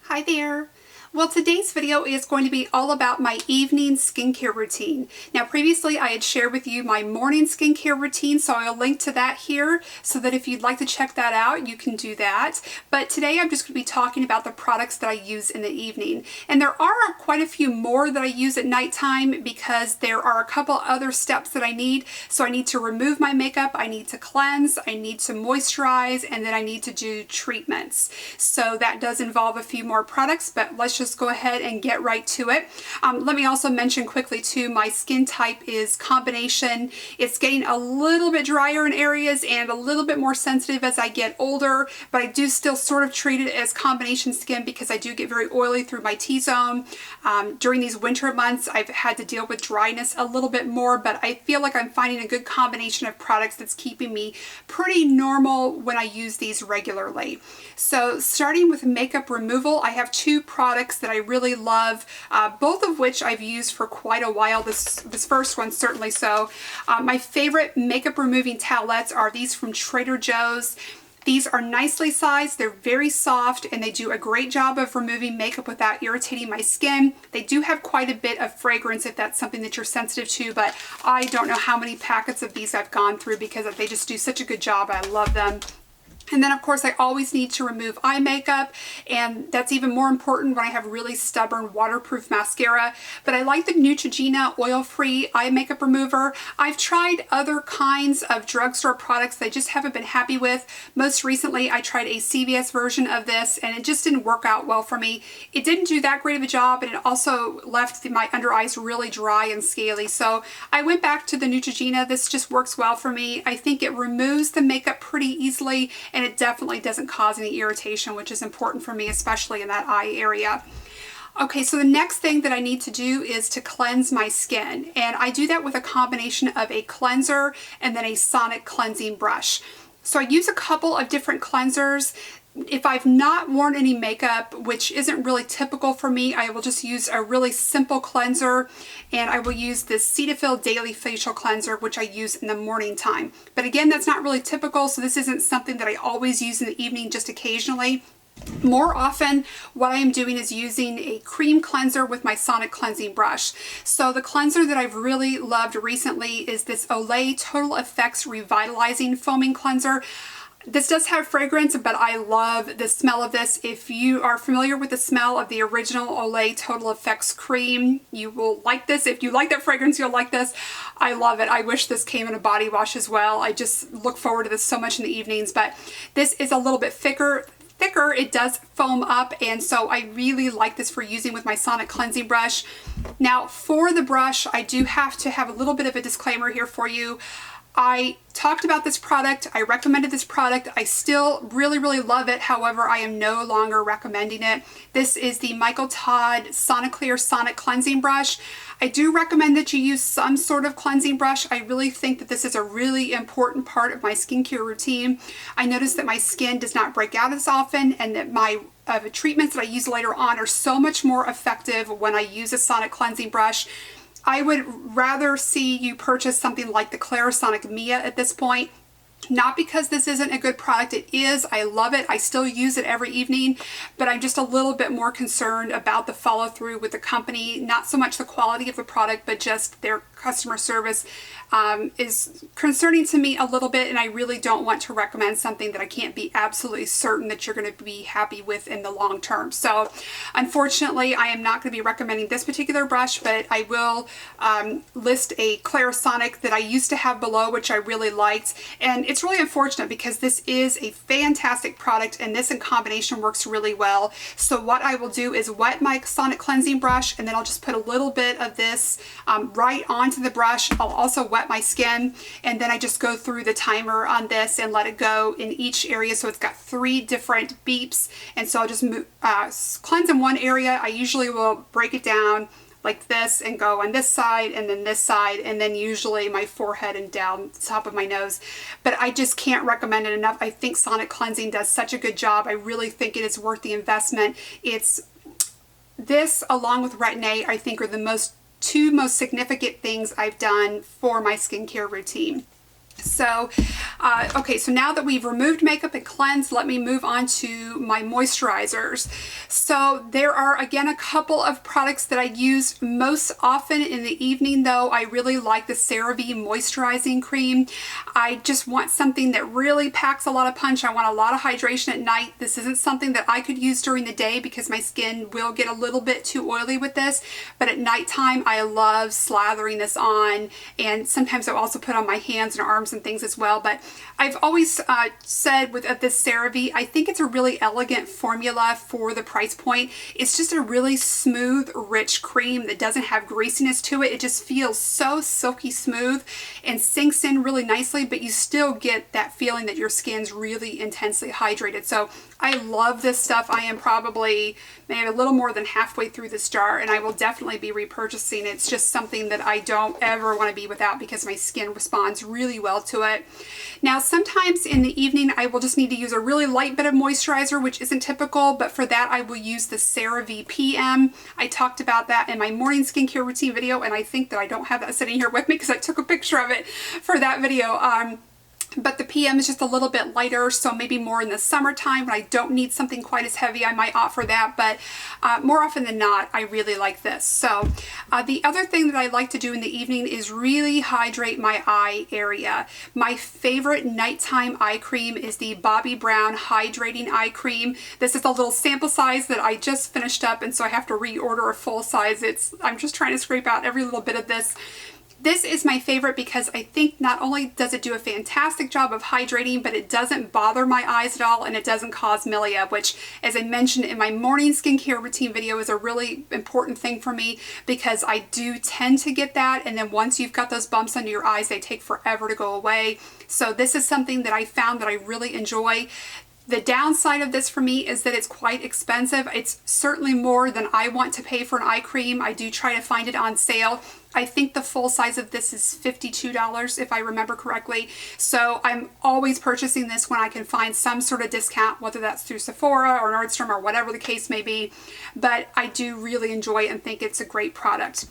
Hi there. Well, today's video is going to be all about my evening skincare routine. Now, previously I had shared with you my morning skincare routine, so I'll link to that here so that if you'd like to check that out, you can do that. But today I'm just going to be talking about the products that I use in the evening. And there are quite a few more that I use at nighttime because there are a couple other steps that I need. So I need to remove my makeup, I need to cleanse, I need to moisturize, and then I need to do treatments. So that does involve a few more products, but let's just go ahead and get right to it. Let me also mention quickly too, my skin type is combination. It's getting a little bit drier in areas and a little bit more sensitive as I get older, but I do still sort of treat it as combination skin because I do get very oily through my T-zone. During these winter months, I've had to deal with dryness a little bit more, but I feel like I'm finding a good combination of products that's keeping me pretty normal when I use these regularly. So starting with makeup removal, I have two products that I really love, both of which I've used for quite a while. This first one certainly so. My favorite makeup removing towelettes are these from Trader Joe's. These are nicely sized, they're very soft, and they do a great job of removing makeup without irritating my skin. They do have quite a bit of fragrance if that's something that you're sensitive to, but I don't know how many packets of these I've gone through because they just do such a good job. I love them. And then of course I always need to remove eye makeup, and that's even more important when I have really stubborn waterproof mascara. But I like the Neutrogena oil-free eye makeup remover. I've tried other kinds of drugstore products that I just haven't been happy with. Most recently I tried a CVS version of this and it just didn't work out well for me. It didn't do that great of a job, and it also left my under eyes really dry and scaly. So I went back to the Neutrogena. This just works well for me. I think it removes the makeup pretty easily, and it definitely doesn't cause any irritation, which is important for me, especially in that eye area. Okay, so the next thing that I need to do is to cleanse my skin, and I do that with a combination of a cleanser and then a sonic cleansing brush. So I use a couple of different cleansers. If I've not worn any makeup, which isn't really typical for me, I will just use a really simple cleanser, and I will use this Cetaphil Daily Facial Cleanser, which I use in the morning time. But again, that's not really typical, so this isn't something that I always use in the evening, just occasionally. More often, what I am doing is using a cream cleanser with my sonic cleansing brush. So the cleanser that I've really loved recently is this Olay Total Effects Revitalizing Foaming Cleanser. This does have fragrance, but I love the smell of this. If you are familiar with the smell of the original Olay Total Effects cream, you will like this. If you like that fragrance, you'll like this. I love it. I wish this came in a body wash as well. I just look forward to this so much in the evenings, but this is a little bit thicker. It does foam up, and so I really like this for using with my sonic cleansing brush. Now for the brush, I do have to have a little bit of a disclaimer here for you. I talked about this product, I recommended this product, I still really love it, however I am no longer recommending it. This is the Michael Todd Soniclear Sonic Cleansing Brush. I do recommend that you use some sort of cleansing brush. I really think that this is a really important part of my skincare routine. I notice that my skin does not break out as often, and that my treatments that I use later on are so much more effective when I use a sonic cleansing brush. I would rather see you purchase something like the Clarisonic Mia at this point. Not because this isn't a good product, it is. I love it. I still use it every evening, but I'm just a little bit more concerned about the follow through with the company. Not so much the quality of the product, but just their customer service is concerning to me a little bit, and I really don't want to recommend something that I can't be absolutely certain that you're going to be happy with in the long term. So unfortunately, I am not going to be recommending this particular brush, but I will list a Clarisonic that I used to have below, which I really liked. And it's really unfortunate because this is a fantastic product, and this in combination works really well. So what I will do is wet my sonic cleansing brush, and then I'll just put a little bit of this right onto the brush. I'll also wet my skin, and then I just go through the timer on this and let it go in each area. So it's got 3 different beeps, and so I'll just cleanse in one area. I usually will break it down like this and go on this side and then this side, and then usually my forehead and down the top of my nose. But I just can't recommend it enough. I think sonic cleansing does such a good job. I really think it is worth the investment. It's this, along with Retin-A, I think are the two most significant things I've done for my skincare routine. So, okay, so now that we've removed makeup and cleansed, let me move on to my moisturizers. So there are, again, a couple of products that I use most often in the evening, though. I really like the CeraVe Moisturizing Cream. I just want something that really packs a lot of punch. I want a lot of hydration at night. This isn't something that I could use during the day because my skin will get a little bit too oily with this, but at nighttime, I love slathering this on, and sometimes I'll also put on my hands and arms and things as well. But I've always said with this CeraVe, I think it's a really elegant formula for the price point. It's just a really smooth, rich cream that doesn't have greasiness to it. It just feels so silky smooth and sinks in really nicely, but you still get that feeling that your skin's really intensely hydrated. So I love this stuff. I am probably maybe a little more than halfway through this jar, and I will definitely be repurchasing it. It's just something that I don't ever want to be without because my skin responds really well to it. Now, sometimes in the evening, I will just need to use a really light bit of moisturizer, which isn't typical, but for that, I will use the CeraVe PM. I talked about that in my morning skincare routine video, and I think that I don't have that sitting here with me because I took a picture of it for that video. But the PM is just a little bit lighter, so maybe more in the summertime when I don't need something quite as heavy, I might opt for that. But more often than not, I really like this. So the other thing that I like to do in the evening is really hydrate my eye area. My favorite nighttime eye cream is the Bobbi Brown Hydrating Eye Cream. This is a little sample size that I just finished up, and so I have to reorder a full size. I'm just trying to scrape out every little bit of this. This is my favorite because I think not only does it do a fantastic job of hydrating, but it doesn't bother my eyes at all, and it doesn't cause milia, which, as I mentioned in my morning skincare routine video, is a really important thing for me because I do tend to get that, and then once you've got those bumps under your eyes, they take forever to go away. So this is something that I found that I really enjoy. The downside of this for me is that it's quite expensive. It's certainly more than I want to pay for an eye cream. I do try to find it on sale. I think the full size of this is $52 if I remember correctly. So I'm always purchasing this when I can find some sort of discount, whether that's through Sephora or Nordstrom or whatever the case may be. But I do really enjoy it and think it's a great product.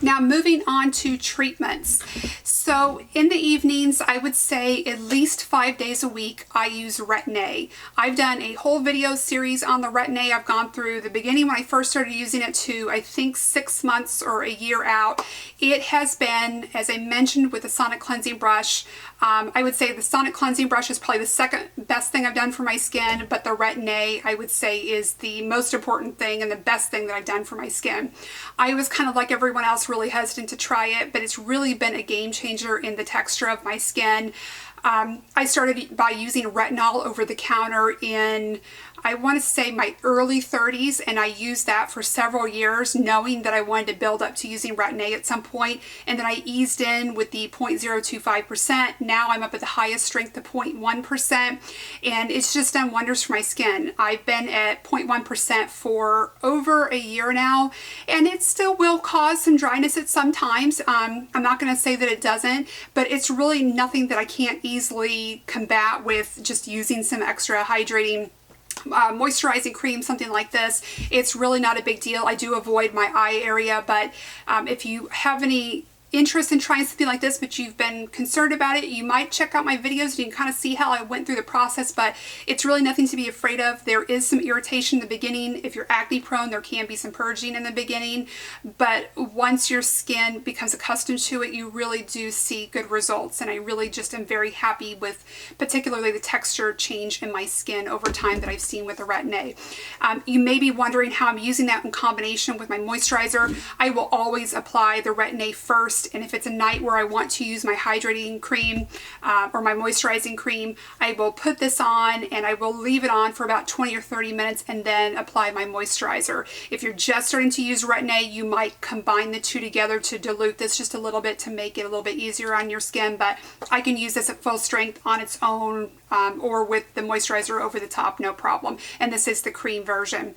Now, moving on to treatments. So in the evenings, I would say at least 5 days a week, I use Retin-A. I've done a whole video series on the Retin-A. I've gone through the beginning when I first started using it to, I think, 6 months or a year out. It has been, as I mentioned with the Sonic Cleansing Brush, I would say the Sonic Cleansing Brush is probably the second best thing I've done for my skin, but the Retin-A, I would say, is the most important thing and the best thing that I've done for my skin. I was kind of like everyone else, really hesitant to try it, but it's really been a game changer in the texture of my skin. I started by using retinol over the counter in, I want to say, my early 30s, and I used that for several years, knowing that I wanted to build up to using Retin-A at some point, and then I eased in with the 0.025%. Now I'm up at the highest strength to 0.1%, and it's just done wonders for my skin. I've been at 0.1% for over a year now, and it still will cause some dryness at some times. I'm not going to say that it doesn't, but it's really nothing that I can't easily combat with just using some extra hydrating moisturizing cream, something like this. It's really not a big deal. I do avoid my eye area, but if you have any interest in trying something like this, but you've been concerned about it, you might check out my videos and you can kind of see how I went through the process, but it's really nothing to be afraid of. There is some irritation in the beginning. If you're acne prone, there can be some purging in the beginning, but once your skin becomes accustomed to it, you really do see good results, and I really just am very happy with particularly the texture change in my skin over time that I've seen with the Retin-A. You may be wondering how I'm using that in combination with my moisturizer. I will always apply the Retin-A first, and if it's a night where I want to use my hydrating cream or my moisturizing cream, I will put this on and I will leave it on for about 20 or 30 minutes and then apply my moisturizer. If you're just starting to use Retin-A, you might combine the two together to dilute this just a little bit to make it a little bit easier on your skin, but I can use this at full strength on its own or with the moisturizer over the top, no problem. And this is the cream version.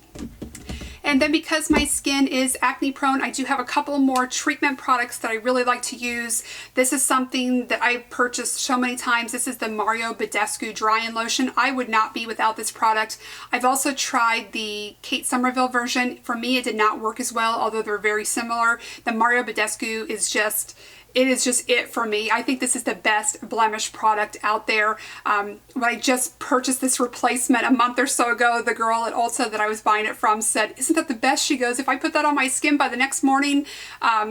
And then because my skin is acne prone, I do have a couple more treatment products that I really like to use. This is something that I've purchased so many times. This is the Mario Badescu Dry-In Lotion. I would not be without this product. I've also tried the Kate Somerville version. For me, it did not work as well, although they're very similar. The Mario Badescu is just, it is just it for me. I think this is the best blemish product out there. When I just purchased this replacement a month or so ago, the girl at Ulta that I was buying it from said, "Isn't that the best?" She goes, "If I put that on my skin by the next morning,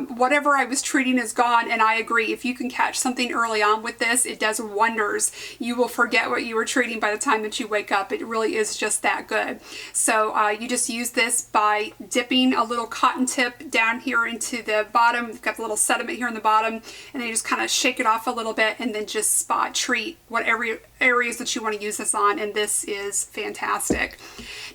whatever I was treating is gone." And I agree. If you can catch something early on with this, it does wonders. You will forget what you were treating by the time that you wake up. It really is just that good. So you just use this by dipping a little cotton tip down here into the bottom. You've got the little sediment here in the bottom, and then you just kind of shake it off a little bit and then just spot treat whatever areas that you want to use this on, and this is fantastic.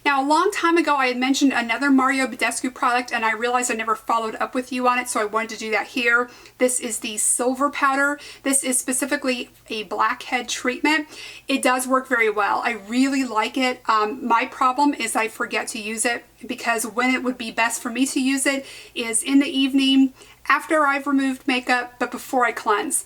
Now, a long time ago I had mentioned another Mario Badescu product, and I realized I never followed up with you on it, so I wanted to do that here. This is the silver powder. This is specifically a blackhead treatment. It does work very well. I really like it. My problem is I forget to use it, because when it would be best for me to use it is in the evening after I've removed makeup but before I cleanse.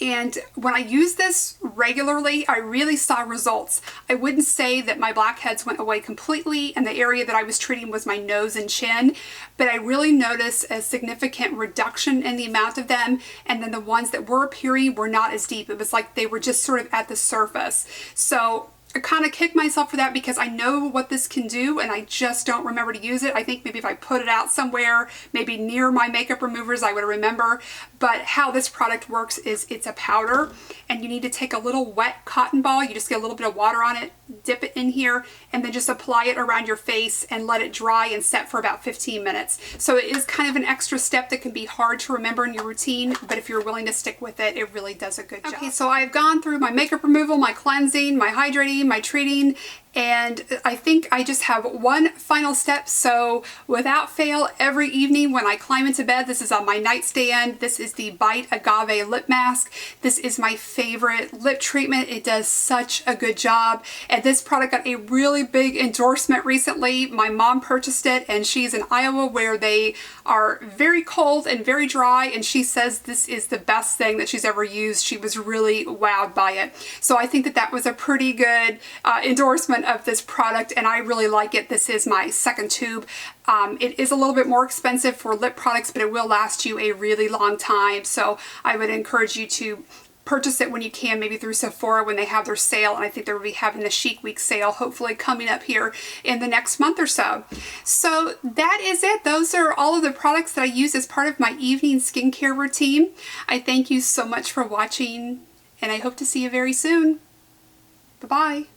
And when I use this regularly, I really saw results. I wouldn't say that my blackheads went away completely, and the area that I was treating was my nose and chin, but I really noticed a significant reduction in the amount of them, and then the ones that were appearing were not as deep. It was like they were just sort of at the surface. So I kind of kick myself for that, because I know what this can do and I just don't remember to use it. I think maybe if I put it out somewhere, maybe near my makeup removers, I would remember. But how this product works is it's a powder, and you need to take a little wet cotton ball. You just get a little bit of water on it, dip it in here, and then just apply it around your face and let it dry and set for about 15 minutes. So it is kind of an extra step that can be hard to remember in your routine, but if you're willing to stick with it, it really does a good job. Okay, so I've gone through my makeup removal, my cleansing, my hydrating, my treating, and I think I just have one final step. So without fail, every evening when I climb into bed, this is on my nightstand. This is the Bite Agave Lip Mask. This is my favorite lip treatment. It does such a good job. And this product got a really big endorsement recently. My mom purchased it, and she's in Iowa where they are very cold and very dry, and she says this is the best thing that she's ever used. She was really wowed by it. So I think that that was a pretty good endorsement of this product, and I really like it. This is my second tube. It is a little bit more expensive for lip products, but it will last you a really long time. So I would encourage you to purchase it when you can, maybe through Sephora when they have their sale, and I think they'll be having the Chic Week sale hopefully coming up here in the next month or so. So that is it. Those are all of the products that I use as part of my evening skincare routine. I thank you so much for watching, and I hope to see you very soon. Bye-bye.